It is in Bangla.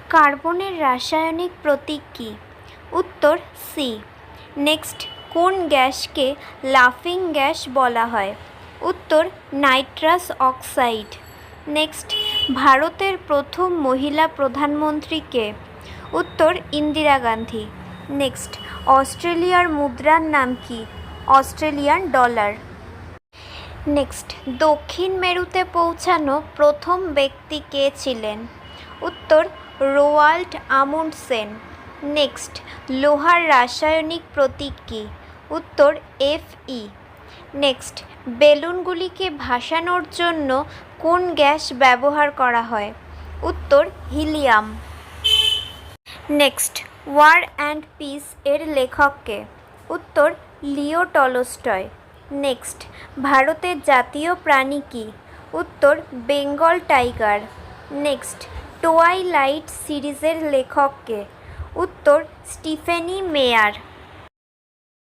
কার্বনের রাসায়নিক প্রতীক কী? উত্তর সি। নেক্সট, কোন গ্যাসকে লাফিং গ্যাস বলা হয়? উত্তর নাইট্রাস অক্সাইড। নেক্সট, ভারতের প্রথম মহিলা প্রধানমন্ত্রী কে? উত্তর ইন্দিরা গান্ধী। নেক্সট, অস্ট্রেলিয়ার মুদ্রার নাম কি? Australian dollar. নেক্সট, দক্ষিণ মেরুতে পৌঁছানো প্রথম ব্যক্তি কে ছিলেন? উত্তর রোয়াল্ড আমুন্ডসেন। নেক্সট, লোহার রাসায়নিক প্রতীক কী? উত্তর Fe। নেক্সট, বেলুনগুলিকে ভাসানোর জন্য কোন গ্যাস ব্যবহার করা হয়? উত্তর helium. Next, war and peace এর লেখক কে? উত্তর লিও টলস্টয়। নেক্সট, ভারতের জাতীয় প্রাণী কী? উত্তর বেঙ্গল টাইগার। নেক্সট, টুয়াইলাইট সিরিজের লেখক কে? উত্তর স্টিফেনি মেয়ার।